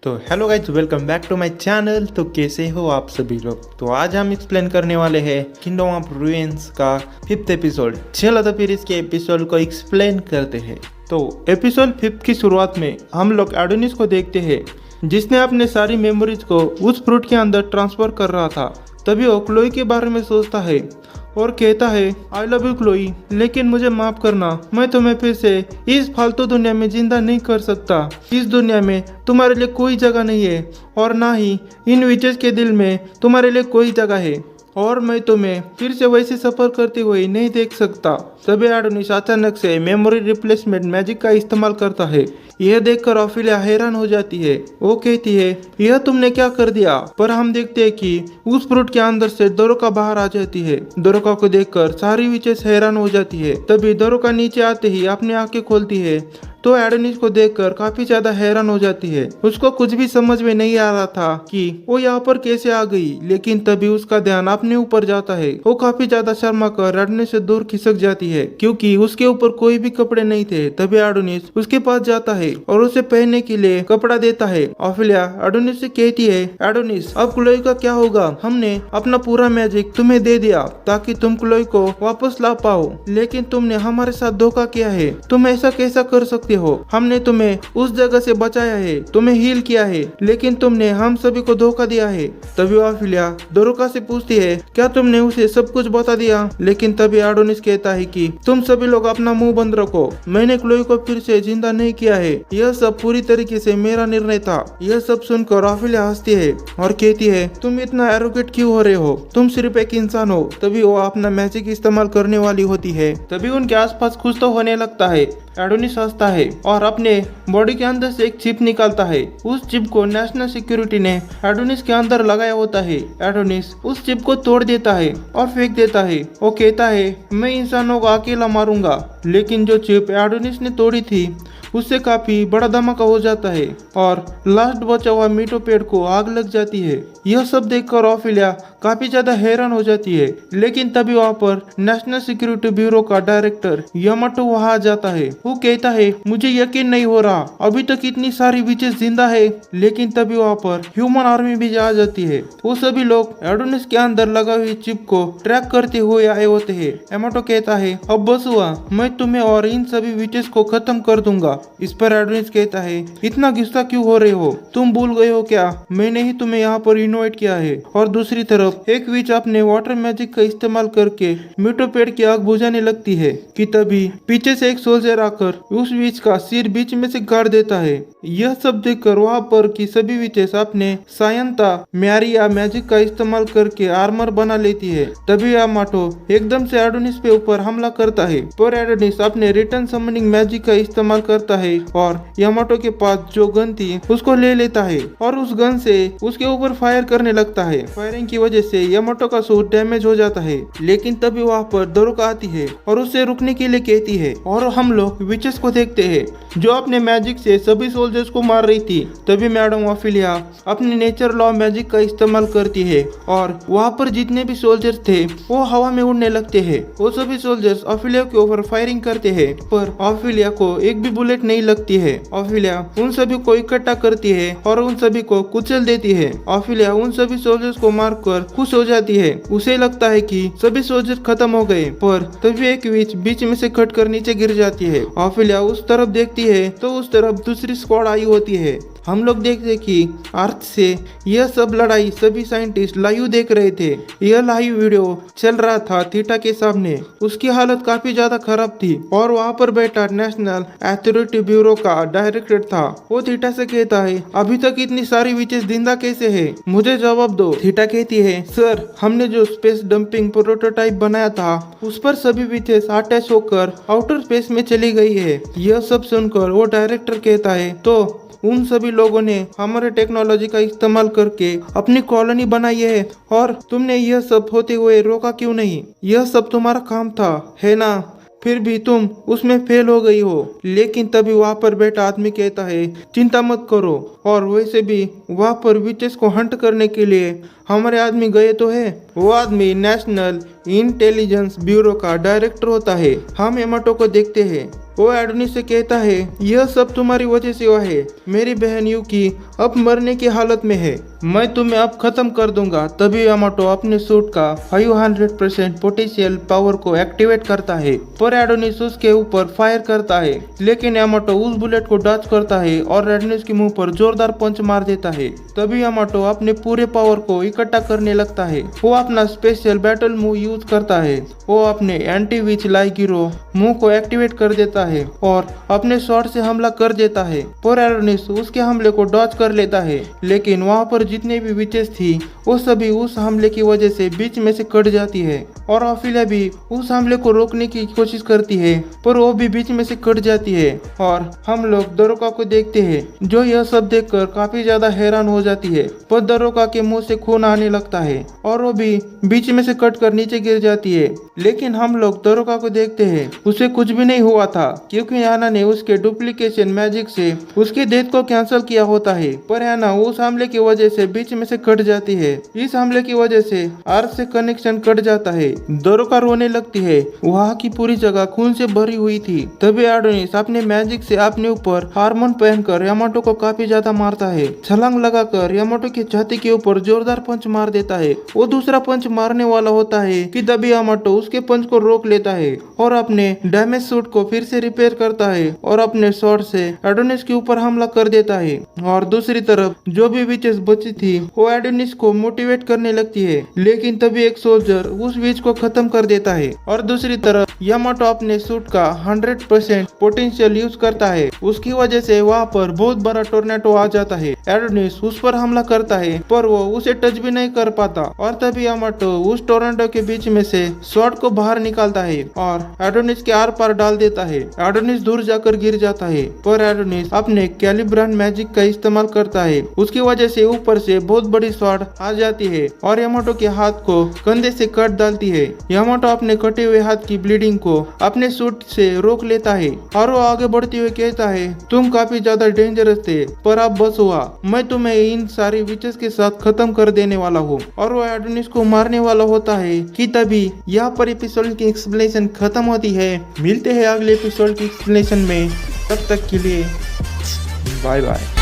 तो hello guys, welcome back to my channel. तो कैसे हो आप सभी लोग। तो आज हम एक्सप्लेन करने वाले हैं किंगडम ऑफ रूइंस का 5th एपिसोड। चलो तो फिर इसके एपिसोड को एक्सप्लेन करते हैं। तो एपिसोड 5 की शुरुआत में हम लोग एडोनिस को देखते हैं, जिसने अपने सारी मेमोरीज को उस फ्रूट के अंदर ट्रांसफर कर रहा था। तभी वो क्लोई के बारे में सोचता है और कहता है, आई लव यू क्लोई, लेकिन मुझे माफ करना, मैं तुम्हें फिर से इस फालतू दुनिया में जिंदा नहीं कर सकता। इस दुनिया में तुम्हारे लिए कोई जगह नहीं है और ना ही इन विचेस के दिल में तुम्हारे लिए कोई जगह है, और मैं तुम्हें फिर से वैसे सफर करते हुए नहीं देख सकता। तभी एडोनिस अचानक से मेमोरी रिप्लेसमेंट मैजिक का इस्तेमाल करता है। यह देखकर ऑफिलिया हैरान हो जाती है। वो कहती है, यह तुमने क्या कर दिया। पर हम देखते हैं कि उस फ्रूट के अंदर से दरोका बाहर आ जाती है। दरोका को देखकर सारी विचेस हैरान हो जाती है। तभी दरोका नीचे आते ही अपनी आंखें खोलती है तो एडोनिस को देखकर काफी ज्यादा हैरान हो जाती है। उसको कुछ भी समझ में नहीं आ रहा था कि वो यहाँ पर कैसे आ गई, लेकिन तभी उसका ध्यान अपने ऊपर जाता है। वो काफी ज्यादा शर्मा कर एडोनिस से दूर खिसक जाती है, क्योंकि उसके ऊपर कोई भी कपड़े नहीं थे। तभी एडोनिस उसके पास जाता है और उसे पहनने के लिए कपड़ा देता है। ऑफिलिया एडोनिस से कहती है, एडोनिस अब क्लोई का क्या होगा। हमने अपना पूरा मैजिक तुम्हें दे दिया ताकि तुम क्लोई को वापस ला पाओ, लेकिन तुमने हमारे साथ धोखा किया है। तुम ऐसा कैसा कर सकते हो। हमने तुम्हें उस जगह से बचाया है, तुम्हें हील किया है, लेकिन तुमने हम सभी को धोखा दिया है। तभी ऑफिलिया दरोका से पूछती है, क्या तुमने उसे सब कुछ बता दिया। लेकिन तभी एडोनिस कहता है कि तुम सभी लोग अपना मुंह बंद रखो, मैंने क्लोई को फिर से जिंदा नहीं किया है। यह सब पूरी तरीके से मेरा निर्णय था। यह सब सुनकर ऑफिलिया हंसती है और कहती है, तुम इतना एरोगेट क्यों हो रहे हो, तुम सिर्फ एक इंसान हो। तभी वो अपना मैजिक इस्तेमाल करने वाली होती है। तभी उनके आसपास कुछ तो होने लगता है। एडोनिस हंसता है और अपने बॉडी के अंदर से एक चिप निकालता है। उस चिप को नेशनल सिक्योरिटी ने एडोनिस के अंदर लगाया होता है। एडोनिस उस चिप को तोड़ देता है और फेंक देता है। वो कहता है, मैं इंसानों को अकेला मारूंगा। लेकिन जो चिप एडोनिस ने तोड़ी थी उससे काफी बड़ा धमाका हो जाता है और लास्ट बचा हुआ मीटोपेड को आग लग जाती है। यह सब देखकर ऑफिलिया काफी ज्यादा हैरान हो जाती है। लेकिन तभी वहाँ पर नेशनल सिक्योरिटी ब्यूरो का डायरेक्टर यामाटो वहाँ आ जाता है। वो कहता है, मुझे यकीन नहीं हो रहा, अभी तक इतनी सारी विचेस जिंदा है। लेकिन तभी वहाँ पर ह्यूमन आर्मी भी आ जाती है। वो सभी लोग एडोनिस के अंदर लगा हुई चिप को ट्रैक करते हुए आए होते हैं। यामाटो कहता है, अब बस हुआ, मैं तुम्हें और इन सभी विचेस को खत्म कर दूंगा। इस पर एडोनिस कहता है, इतना गुस्सा क्यों हो रहे हो, तुम भूल गए हो क्या, मैंने ही तुम्हें यहाँ पर इनवाइट किया है। और दूसरी तरफ एक विच अपने वाटर मैजिक का इस्तेमाल करके मीटोपेड की आग बुझाने लगती है कि तभी पीछे से एक सोल्जर आकर उस विच का सिर बीच में से गाड़ देता है। यह सब देखकर वहाँ पर की सभी विचेस अपने सायंता मैरिया मैजिक का इस्तेमाल करके आर्मर बना लेती है। तभी यामाटो एकदम से एडोनिस पे ऊपर हमला करता है, पर एडोनिस अपने रिटर्न समनिंग मैजिक का इस्तेमाल करता है और यामाटो के पास जो गन थी उसको ले लेता है और उस गन से उसके ऊपर फायर करने लगता है। फायरिंग की वजह से यामाटो का सूट डैमेज हो जाता है। लेकिन तभी वहाँ पर दरोका आती है और उसे रुकने के लिए कहती है और हम लोग विचेस को देखते हैं जो अपने मैजिक से सभी सोल्जर्स को मार रही थी। तभी मैडम ऑफिलिया अपने नेचर लॉ मैजिक का इस्तेमाल करती है और वहाँ पर जितने भी सोल्जर्स थे वो हवा में उड़ने लगते हैं। वो सभी सोल्जर्स ऑफिलिया के ऊपर फायरिंग करते हैं, पर ऑफिलिया को एक भी बुलेट नहीं लगती है। ऑफिलिया उन सभी को इकट्ठा करती है और उन सभी को कुचल देती है। ऑफिलिया उन सभी सोल्जर्स को मारकर खुश हो जाती है। उसे लगता है कि सभी सोल्जर्स खत्म हो गए, पर तभी एक विच बीच में से कट कर नीचे गिर जाती है। ऑफिलिया उस तरफ देखती है तो उस तरफ दूसरी स्क्वाड आई होती है। हम लोग देखते कि अर्थ से यह सब लड़ाई सभी साइंटिस्ट लाइव देख रहे थे। यह लाइव वीडियो चल रहा था थीटा के सामने। उसकी हालत काफी ज्यादा खराब थी और वहाँ पर बैठा नेशनल अथॉरिटी ब्यूरो का डायरेक्टर था। वो थीटा से कहता है, अभी तक इतनी सारी विचेस जिंदा कैसे है, मुझे जवाब दो। थीटा कहती है, सर हमने जो स्पेस डंपिंग प्रोटोटाइप बनाया था उस पर सभी विचेस अटैच होकर आउटर स्पेस में चली गई है। यह सब सुनकर वो डायरेक्टर कहता है, तो उन सभी लोगों ने हमारे टेक्नोलॉजी का इस्तेमाल करके अपनी कॉलोनी बनाई है और तुमने यह सब होते हुए रोका क्यों नहीं। यह सब तुम्हारा काम था, है ना, फिर भी तुम उसमें फेल हो गई हो। लेकिन तभी वहाँ पर बैठा आदमी कहता है, चिंता मत करो, और वैसे भी वहाँ पर विचेस को हंट करने के लिए हमारे आदमी गए तो है। वो आदमी नेशनल इंटेलिजेंस ब्यूरो का डायरेक्टर होता है। हम यामाटो को देखते हैं, वो एडोनिस से कहता है यह सब तुम्हारी वजह से हुआ है। मेरी बहन यूकी अब मरने की हालत में है, मैं तुम्हें अब खत्म कर दूंगा। तभी यामाटो अपने सूट का 500% पोटेंशियल पावर को एक्टिवेट करता है, पर एडोनिस उसके ऊपर फायर करता है, लेकिन यामाटो उस बुलेट को डॉच करता है और एडोनिस के मुंह पर जोरदार पंच मार देता है। तभी यामाटो अपने पूरे पावर को इकट्ठा करने लगता है। वो अपना स्पेशल बैटल मूव यूज करता है। वो अपने एंटी विच लाई गिरो मुंह को एक्टिवेट कर देता है और अपने शॉट से हमला कर देता है, पर एडोनिस उसके हमले को डॉच कर लेता है। लेकिन वहाँ पर जितने भी विचेस थी वो सभी उस हमले की वजह से बीच में से कट जाती है और ऑफिलिया भी उस हमले को रोकने की कोशिश करती है, पर वो भी बीच में से कट जाती है। और हम लोग दरोका को देखते हैं, जो यह सब देखकर काफी ज्यादा हैरान हो जाती है, पर दरोका के मुंह से खून आने लगता है और वो भी बीच में से कट कर नीचे गिर जाती है। लेकिन हम लोग दरोका को देखते हैं, उसे कुछ भी नहीं हुआ था, क्योंकि याना ने उसके डुप्लीकेशन मैजिक से उसकी डेथ को कैंसिल किया होता है। पर याना उस हमले की वजह से बीच में से कट जाती है। इस हमले की वजह से अर्थ से कनेक्शन कट जाता है। दरोका रोने लगती है, वहाँ की पूरी जगह खून से भरी हुई थी। तभी एडोनिस अपने मैजिक से अपने ऊपर हार्मोन पहनकर यामाटो को काफी ज्यादा मारता है। छलांग लगाकर यामाटो की छाती के ऊपर जोरदार पंच मार देता है। वो दूसरा पंच मारने वाला होता है कि तभी यामाटो उसके पंच को रोक लेता है और अपने डैमेज सूट को फिर से रिपेयर करता है और अपने शॉट से एडोनिस के ऊपर हमला कर देता है। और दूसरी तरफ जो भी विचेस बची थी वो एडोनिस को मोटिवेट करने लगती है, लेकिन तभी एक सोल्जर उस विच को खत्म कर देता है। और दूसरी तरफ यामाटो अपने सूट का 100% पोटेंशियल यूज करता है। उसकी वजह से वहाँ पर बहुत बड़ा टोर्नेडो आ जाता है। एडोनिस उस पर हमला करता है, पर वो उसे टच भी नहीं कर पाता। और तभी यामाटो उस टोर्नेडो के बीच में से स्वॉर्ड को बाहर निकालता है और एडोनिस के आर पार डाल देता है। एडोनिस दूर जाकर गिर जाता है, पर एडोनिस अपने कैलिब्रान मैजिक का इस्तेमाल करता है। उसकी वजह से ऊपर से बहुत बड़ी स्वॉर्ड आ जाती है और यामाटो के हाथ को कंधे से कट डालती है। यामाटो अपने कटे हुए हाथ की ब्लीडिंग को अपने सूट से रोक लेता है और वो आगे बढ़ते हुए कहता है, तुम काफी ज्यादा डेंजरस थे, पर अब बस हुआ, मैं तुम्हें इन सारी विचेस के साथ खत्म कर देने वाला हूँ। और वो एडोनिस को मारने वाला होता है कि तभी यहाँ पर एपिसोड की एक्सप्लेनेशन खत्म होती है। मिलते हैं अगले एपिसोड की एक्सप्लेनेशन में, तब तक के लिए बाय बाय।